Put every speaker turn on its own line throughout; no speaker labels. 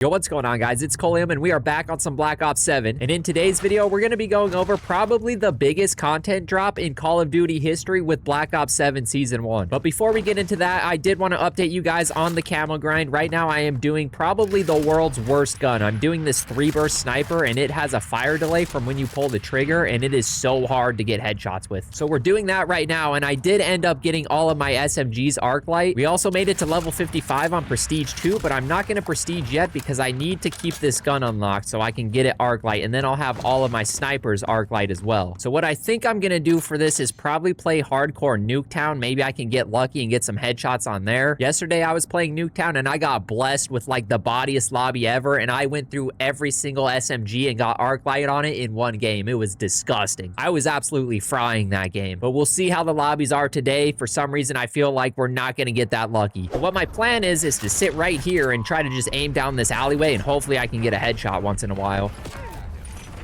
Yo, what's going on, guys? It's Colium, and we are back on some Black Ops 7. And in today's video, we're going to be going over probably the biggest content drop in Call of Duty history with Black Ops 7 Season 1. But before we get into that, I did want to update you guys on the camo grind. Right now, I am doing probably the world's worst gun. I'm doing this 3-burst sniper, and it has a fire delay from when you pull the trigger, and it is so hard to get headshots with. So we're doing that right now, and I did end up getting all of my SMG's arc light. We also made it to level 55 on Prestige 2, but I'm not going to Prestige yet because I need to keep this gun unlocked so I can get it arc light, and then I'll have all of my snipers arc light as well. So what I think I'm gonna do for this is probably play hardcore Nuketown. Maybe I can get lucky and get some headshots on there. Yesterday I was playing Nuketown and I got blessed with like the bodiest lobby ever, and I went through every single SMG and got arc light on it in one game. It was disgusting. I was absolutely frying that game, but we'll see how the lobbies are today. For some reason I feel like we're not gonna get that lucky. But what my plan is to sit right here and try to just aim down this alleyway, and hopefully I can get a headshot once in a while.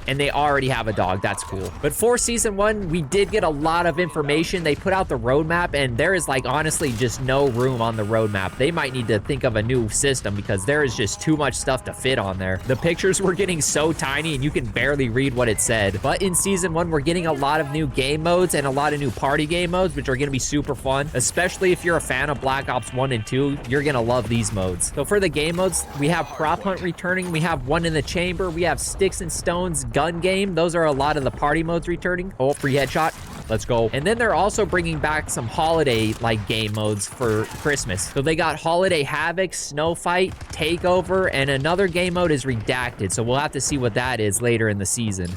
And they already have a dog. That's cool. But for Season 1, we did get a lot of information. They put out the roadmap, and there is, like, honestly just no room on the roadmap. They might need to think of a new system because there is just too much stuff to fit on there. The pictures were getting so tiny, and you can barely read what it said. But in Season 1, we're getting a lot of new game modes and a lot of new party game modes, which are going to be super fun. Especially if you're a fan of Black Ops 1 and 2, you're going to love these modes. So for the game modes, we have Prop Hunt returning. We have One in the Chamber. We have Sticks and Stones, Gun Game. Those are a lot of the party modes returning. Oh, free headshot. Let's go. And then they're also bringing back some holiday like game modes for Christmas. So they got Holiday Havoc, Snow Fight, Takeover, and another game mode is Redacted. So we'll have to see what that is later in the season.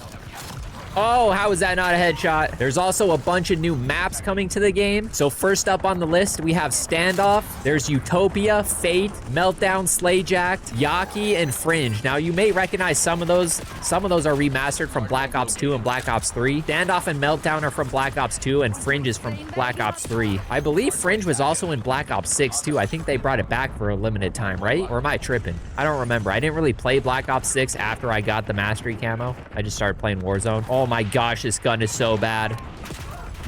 Oh, how is that not a headshot? There's also a bunch of new maps coming to the game. So first up on the list, we have Standoff. There's Utopia, Fate, Meltdown, Slayjacked, Yaki, and Fringe. Now, you may recognize some of those. Some of those are remastered from Black Ops 2 and Black Ops 3. Standoff and Meltdown are from Black Ops 2, and Fringe is from Black Ops 3. I believe Fringe was also in Black Ops 6, too. I think they brought it back for a limited time, right? Or am I tripping? I don't remember. I didn't really play Black Ops 6 after I got the Mastery camo. I just started playing Warzone. Oh my gosh, this gun is so bad.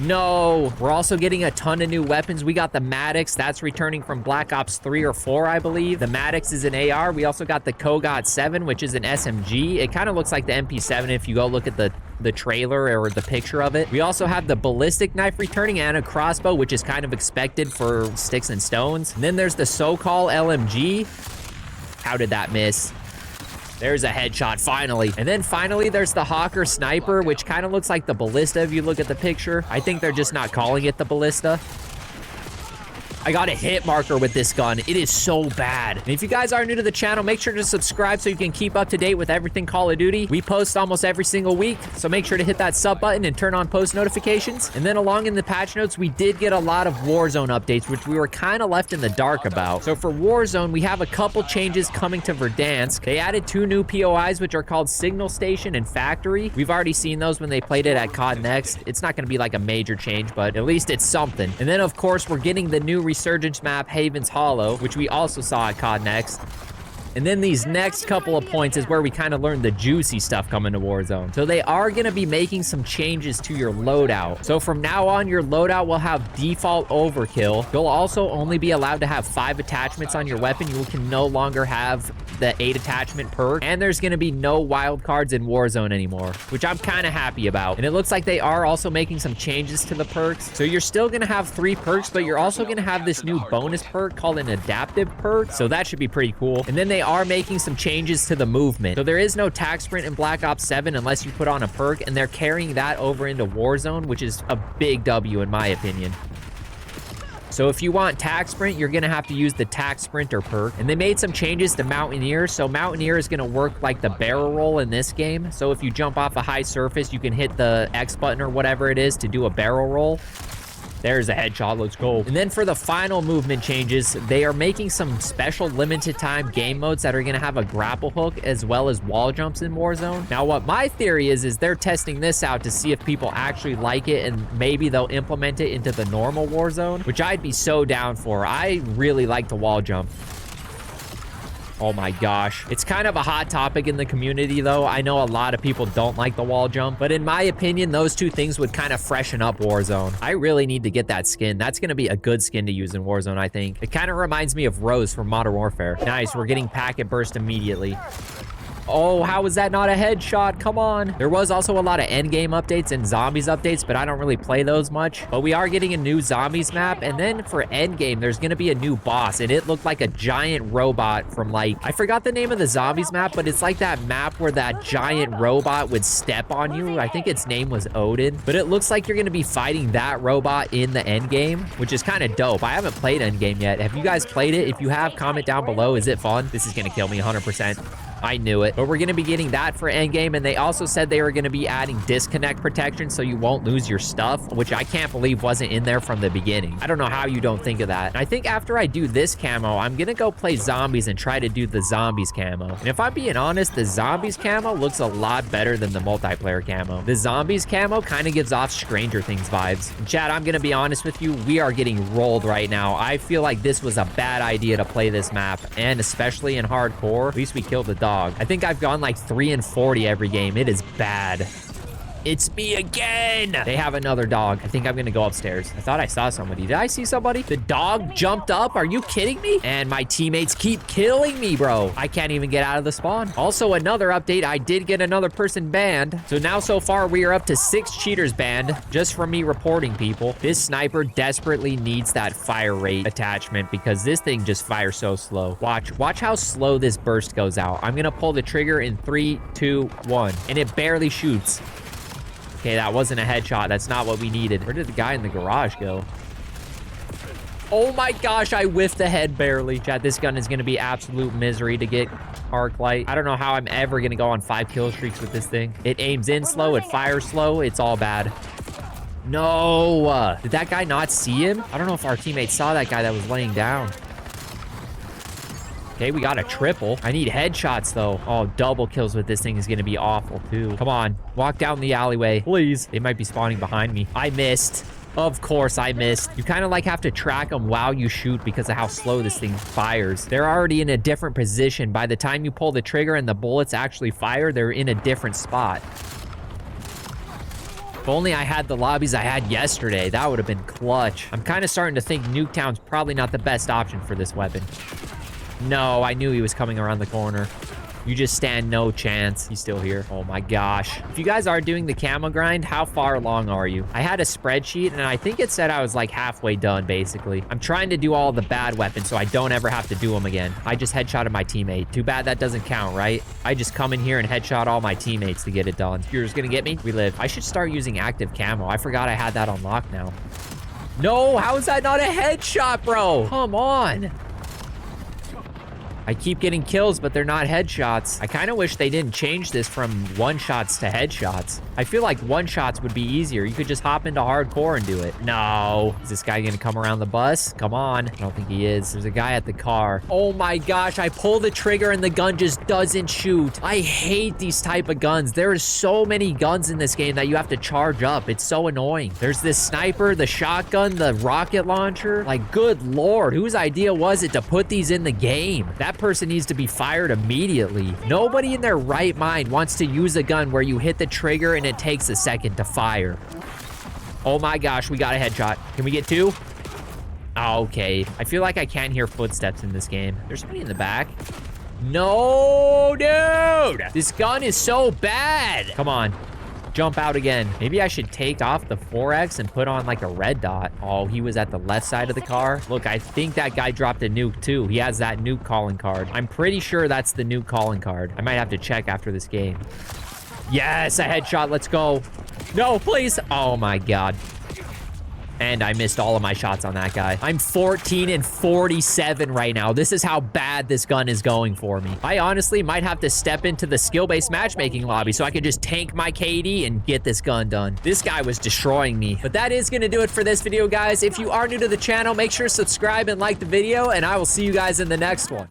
No, we're also getting a ton of new weapons. We got the Maddox. That's returning from Black Ops 3 or 4, I believe. The Maddox is an AR. We also got the Kogat 7, which is an SMG. It kind of looks like the MP7 if you go look at the trailer or the picture of it. We also have the ballistic knife returning and a crossbow, which is kind of expected for Sticks and Stones. And then there's the SoCal LMG. How did that miss? There's a headshot, finally. And then finally, there's the Hawker Sniper, which kind of looks like the Ballista if you look at the picture. I think they're just not calling it the Ballista. I got a hit marker with this gun. It is so bad. And if you guys are new to the channel, make sure to subscribe so you can keep up to date with everything Call of Duty. We post almost every single week, so make sure to hit that sub button and turn on post notifications. And then along in the patch notes, we did get a lot of Warzone updates, which we were kind of left in the dark about. So for Warzone, we have a couple changes coming to Verdansk. They added 2 new POIs, which are called Signal Station and Factory. We've already seen those when they played it at COD Next. It's not going to be like a major change, but at least it's something. And then, of course, we're getting the new Resurgence map, Haven's Hollow, which we also saw at COD Next. And then these next couple of points is where we kind of learned the juicy stuff coming to Warzone. So they are going to be making some changes to your loadout. So from now on, your loadout will have default overkill. You'll also only be allowed to have 5 attachments on your weapon. You can no longer have the 8 attachment perk. And there's going to be no wild cards in Warzone anymore, which I'm kind of happy about. And it looks like they are also making some changes to the perks. So you're still going to have 3 perks, but you're also going to have this new bonus perk called an adaptive perk. So that should be pretty cool. And then they are making some changes to the movement. So there is no tac sprint in Black Ops 7 unless you put on a perk, and they're carrying that over into Warzone, which is a big W in my opinion. So if you want tac sprint, you're going to have to use the tac sprinter perk. And they made some changes to Mountaineer. So Mountaineer is going to work like the barrel roll in this game. So if you jump off a high surface, you can hit the X button or whatever it is to do a barrel roll. There's a headshot. Let's go. And then for the final movement changes, they are making some special limited time game modes that are going to have a grapple hook as well as wall jumps in Warzone. Now, what my theory is they're testing this out to see if people actually like it, and maybe they'll implement it into the normal Warzone, which I'd be so down for. I really like the wall jump. Oh my gosh. It's kind of a hot topic in the community though. I know a lot of people don't like the wall jump, but in my opinion, those two things would kind of freshen up Warzone. I really need to get that skin. That's going to be a good skin to use in Warzone, I think. It kind of reminds me of Rose from Modern Warfare. Nice, we're getting packet burst immediately. Oh, how is that not a headshot? Come on. There was also a lot of endgame updates and zombies updates, but I don't really play those much. But we are getting a new zombies map. And then for endgame, there's going to be a new boss. And it looked like a giant robot from like, I forgot the name of the zombies map, but it's like that map where that giant robot would step on you. I think its name was Odin. But it looks like you're going to be fighting that robot in the endgame, which is kind of dope. I haven't played endgame yet. Have you guys played it? If you have, comment down below. Is it fun? This is going to kill me 100%. I knew it. But we're going to be getting that for endgame, and they also said they were going to be adding disconnect protection so you won't lose your stuff, which I can't believe wasn't in there from the beginning. I don't know how you don't think of that. And I think after I do this camo, I'm going to go play zombies and try to do the zombies camo. And if I'm being honest, the zombies camo looks a lot better than the multiplayer camo. The zombies camo kind of gives off Stranger Things vibes. And Chad, I'm going to be honest with you, we are getting rolled right now. I feel like this was a bad idea to play this map, and especially in hardcore. At least we killed the dog. I think I've gone like 3 and 40 every game. It is bad. It's me again. They have another dog. I think I'm gonna go upstairs. I thought I saw somebody. Did I see somebody? The dog jumped up. Are you kidding me? And my teammates keep killing me, bro. I can't even get out of the spawn. Also, another update. I did get another person banned. So now so far we are up to 6 cheaters banned just from me reporting people. This sniper desperately needs that fire rate attachment because this thing just fires so slow. Watch how slow this burst goes out. I'm gonna pull the trigger in 3, 2, 1, and it barely shoots. Okay, that wasn't a headshot. That's not what we needed. Where did the guy in the garage go? Oh my gosh, I whiffed the head barely. Chad, this gun is going to be absolute misery to get arc light. I don't know how I'm ever going to go on 5 kill streaks with this thing. It aims in slow. It fires slow. It's all bad. No. Did that guy not see him? I don't know if our teammates saw that guy that was laying down. Okay, we got a triple. I need headshots, though. Oh, double kills with this thing is going to be awful, too. Come on. Walk down the alleyway, please. They might be spawning behind me. I missed. Of course, I missed. You kind of like have to track them while you shoot because of how slow this thing fires. They're already in a different position. By the time you pull the trigger and the bullets actually fire, they're in a different spot. If only I had the lobbies I had yesterday, that would have been clutch. I'm kind of starting to think Nuketown's probably not the best option for this weapon. No, I knew he was coming around the corner. You just stand no chance. He's still here. Oh my gosh. If you guys are doing the camo grind, how far along are you? I had a spreadsheet and I think it said I was like halfway done, basically. I'm trying to do all the bad weapons so I don't ever have to do them again. I just headshotted my teammate. Too bad that doesn't count, right? I just come in here and headshot all my teammates to get it done. You're just gonna get me? We live. I should start using active camo. I forgot I had that on lock now. No, how is that not a headshot, bro? Come on. I keep getting kills, but they're not headshots. I kind of wish they didn't change this from one-shots to headshots. I feel like one-shots would be easier. You could just hop into hardcore and do it. No. Is this guy gonna come around the bus? Come on. I don't think he is. There's a guy at the car. Oh my gosh, I pull the trigger and the gun just doesn't shoot. I hate these type of guns. There are so many guns in this game that you have to charge up. It's so annoying. There's this sniper, the shotgun, the rocket launcher. Like, good lord, whose idea was it to put these in the game? That person needs to be fired immediately. Nobody in their right mind wants to use a gun where you hit the trigger and it takes a second to fire. Oh my gosh, we got a headshot. Can we get 2? Oh, okay. I feel like I can't hear footsteps in this game. There's somebody in the back. No, dude! This gun is so bad. Come on. Jump out again. Maybe I should take off the 4X and put on like a red dot. Oh, he was at the left side of the car. Look, I think that guy dropped a nuke too. He has that nuke calling card. I'm pretty sure that's the nuke calling card. I might have to check after this game. Yes, a headshot. Let's go. No, please. Oh my God. And I missed all of my shots on that guy. I'm 14 and 47 right now. This is how bad this gun is going for me. I honestly might have to step into the skill-based matchmaking lobby so I can just tank my KD and get this gun done. This guy was destroying me. But that is going to do it for this video, guys. If you are new to the channel, make sure to subscribe and like the video, and I will see you guys in the next one.